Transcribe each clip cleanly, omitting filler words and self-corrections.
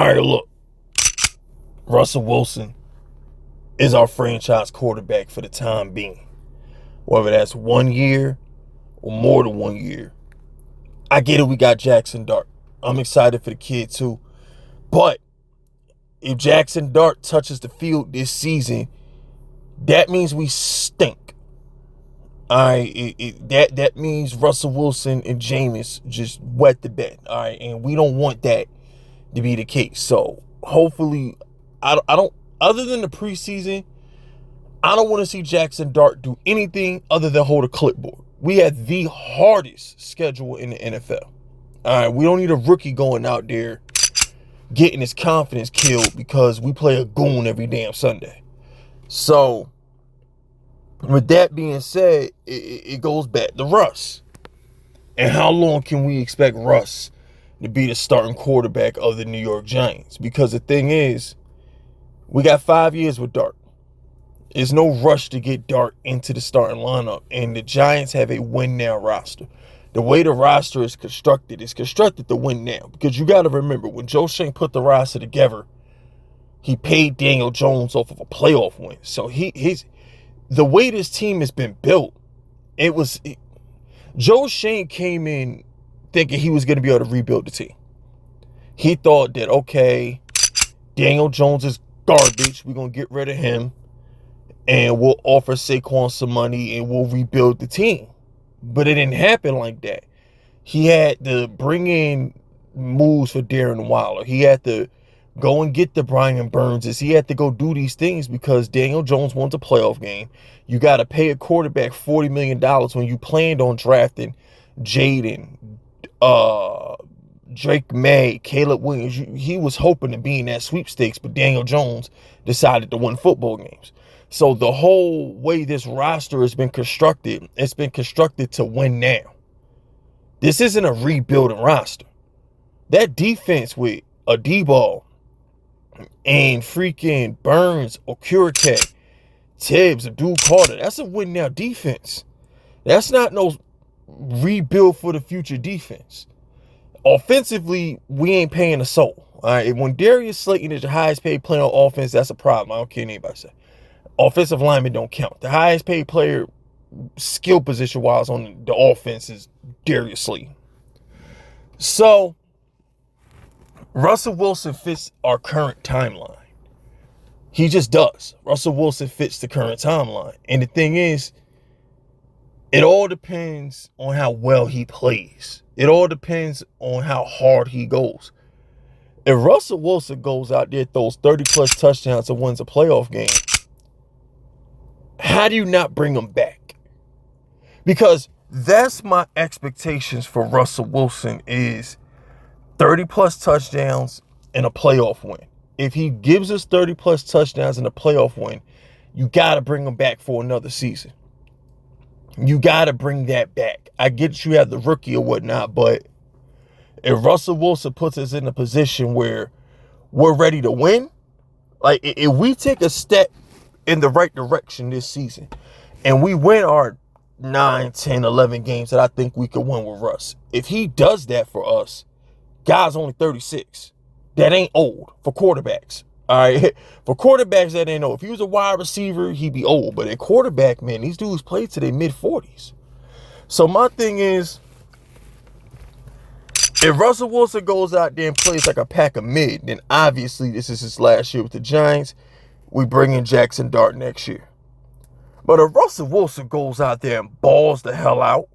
right, look. Russell Wilson is our franchise quarterback for the time being. Whether that's 1 year or more than 1 year. I get it, we got Jaxson Dart. I'm excited for the kid too. But if Jaxson Dart touches the field this season, that means we stink. All right, that means Russell Wilson and Jameis just wet the bed. All right, and we don't want that to be the case. So hopefully, I don't. Other than the preseason, I don't want to see Jaxson Dart do anything other than hold a clipboard. We had the hardest schedule in the NFL. All right, we don't need a rookie going out there getting his confidence killed because we play a goon every damn Sunday. So, with that being said, it goes back to Russ. And how long can we expect Russ to be the starting quarterback of the New York Giants? Because the thing is, we got 5 years with Dart. There's no rush to get Dart into the starting lineup. And the Giants have a win-now roster. The way the roster is constructed to win now. Because you got to remember, when Joe Schoen put the roster together, he paid Daniel Jones off of a playoff win. So the way this team has been built, Joe Schoen came in thinking he was going to be able to rebuild the team. He thought that, okay, Daniel Jones is garbage. We're going to get rid of him. And we'll offer Saquon some money and we'll rebuild the team. But it didn't happen like that. He had to bring in moves for Darren Waller. He had to go and get the Brian Burnses. He had to go do these things because Daniel Jones wants a playoff game. You got to pay a quarterback $40 million when you planned on drafting Jaden, Drake May, Caleb Williams. He was hoping to be in that sweepstakes, but Daniel Jones decided to win football games. So the whole way this roster has been constructed, it's been constructed to win now. This isn't a rebuilding roster. That defense with Adebo and freaking Burns, Okurike, Tibbs, Abdul Carter, that's a win now defense. That's not no rebuild for the future defense. Offensively, we ain't paying a soul. All right, when Darius Slayton is the highest paid player on offense, that's a problem. I don't care what anybody say. Offensive linemen don't count. The highest paid player, skill position wise, on the offense is Darius Slayton. So, Russell Wilson fits our current timeline. He just does. Russell Wilson fits the current timeline. And the thing is, it all depends on how well he plays. It all depends on how hard he goes. If Russell Wilson goes out there, throws 30-plus touchdowns and wins a playoff game, how do you not bring him back? Because that's my expectations for Russell Wilson is 30-plus touchdowns and a playoff win. If he gives us 30-plus touchdowns and a playoff win, you got to bring him back for another season. You got to bring that back. I get you have the rookie or whatnot, but if Russell Wilson puts us in a position where we're ready to win, like if we take a step in the right direction this season and we win our 9, 10, 11 games that I think we could win with Russ, if he does that for us, guy's only 36. That ain't old for quarterbacks. All right. For quarterbacks, that ain't old. If he was a wide receiver, he'd be old. But at quarterback, man, these dudes play to their mid-40s. So my thing is, if Russell Wilson goes out there and plays like a pack of mid, then obviously this is his last year with the Giants. We bring in Jaxson Dart next year. But if Russell Wilson goes out there and balls the hell out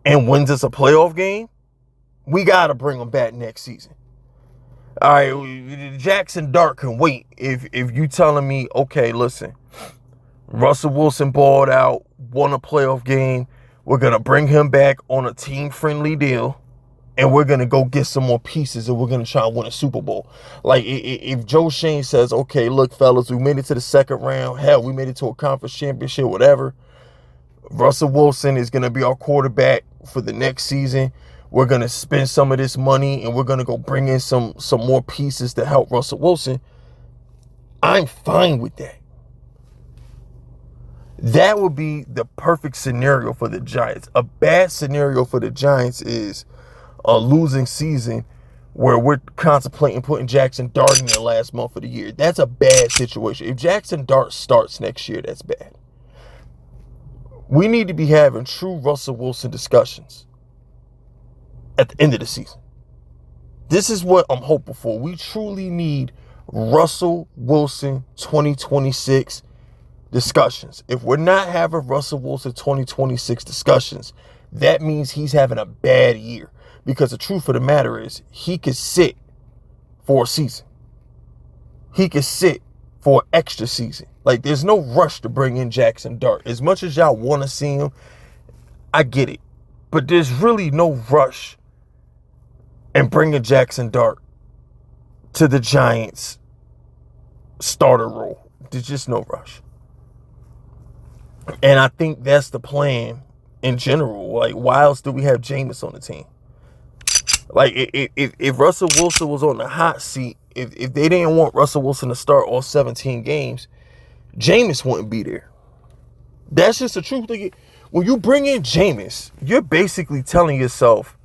and wins us a playoff game, we got to bring him back next season. All right, Jaxson Dart can wait. If you telling me, okay, listen, Russell Wilson balled out, won a playoff game, we're going to bring him back on a team-friendly deal, and we're going to go get some more pieces, and we're going to try and win a Super Bowl. Like, if Joe Schoen says, okay, look, fellas, we made it to the second round. Hell, we made it to a conference championship, whatever. Russell Wilson is going to be our quarterback for the next season. We're going to spend some of this money, and we're going to go bring in some more pieces to help Russell Wilson. I'm fine with that. That would be the perfect scenario for the Giants. A bad scenario for the Giants is a losing season where we're contemplating putting Jaxson Dart in the last month of the year. That's a bad situation. If Jaxson Dart starts next year, that's bad. We need to be having true Russell Wilson discussions at the end of the season. This is what I'm hoping for. We truly need Russell Wilson 2026 discussions. If we're not having Russell Wilson 2026 discussions, that means he's having a bad year. Because the truth of the matter is, he could sit for a season. He could sit for an extra season. Like, there's no rush to bring in Jaxson Dart. As much as y'all want to see him, I get it. But there's really no rush in bringing Jaxson Dart to the Giants starter role. There's just no rush. And I think that's the plan in general. Like, why else do we have Jameis on the team? Like, if Russell Wilson was on the hot seat, if they didn't want Russell Wilson to start all 17 games, Jameis wouldn't be there. That's just the truth. Like, when you bring in Jameis, you're basically telling yourself,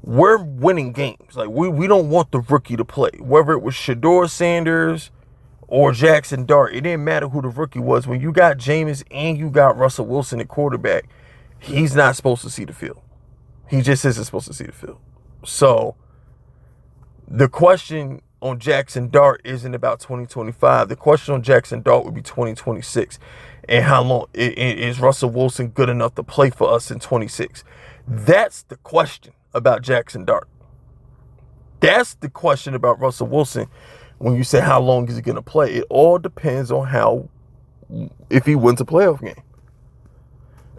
we're winning games. Like, we don't want the rookie to play. Whether it was Shedeur Sanders or Jaxson Dart, it didn't matter who the rookie was. When you got Jameis and you got Russell Wilson at quarterback, he's not supposed to see the field. He just isn't supposed to see the field. So the question on Jaxson Dart isn't about 2025. The question on Jaxson Dart would be 2026. And how long is Russell Wilson good enough to play for us in 26? That's the question about Jaxson Dart. That's the question about Russell Wilson when you say how long is he going to play. It all depends on if he wins a playoff game.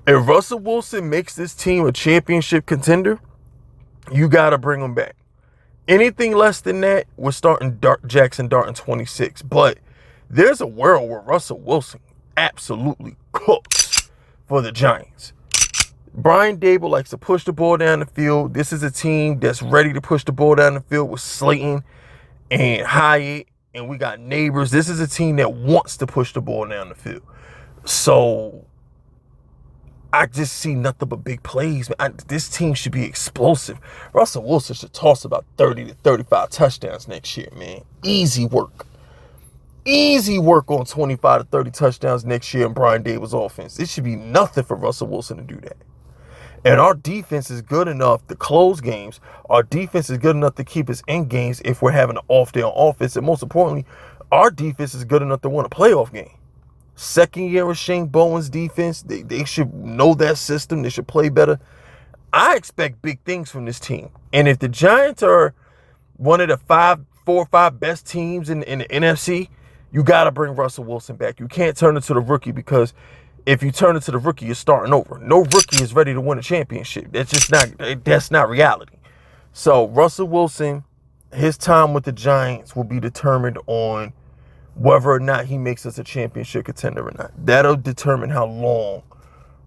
If Russell Wilson makes this team a championship contender, you got to bring him back. Anything less than that, we're starting Jaxson Dart in 26. But there's a world where Russell Wilson absolutely cooks for the Giants. Brian Dable likes to push the ball down the field. This is a team that's ready to push the ball down the field with Slayton and Hyatt, and we got Neighbors. This is a team that wants to push the ball down the field. So I just see nothing but big plays. This team should be explosive. Russell Wilson should toss about 30 to 35 touchdowns next year, man. Easy work. Easy work on 25 to 30 touchdowns next year in Brian Dable's offense. It should be nothing for Russell Wilson to do that. And our defense is good enough to close games. Our defense is good enough to keep us in games if we're having an off day on offense. And most importantly, our defense is good enough to win a playoff game. Second year of Shane Bowen's defense, they should know that system. They should play better. I expect big things from this team. And if the Giants are one of the 4 or 5 best teams in the NFC, you got to bring Russell Wilson back. You can't turn it to the rookie, because if you turn it to the rookie, you're starting over. No rookie is ready to win a championship. That's not reality. So Russell Wilson, his time with the Giants will be determined on whether or not he makes us a championship contender or not. That'll determine how long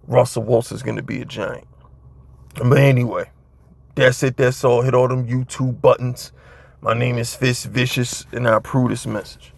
Russell Wilson is going to be a Giant. But anyway, that's it. That's all. Hit all them YouTube buttons. My name is FiskVicious, and I approve this message.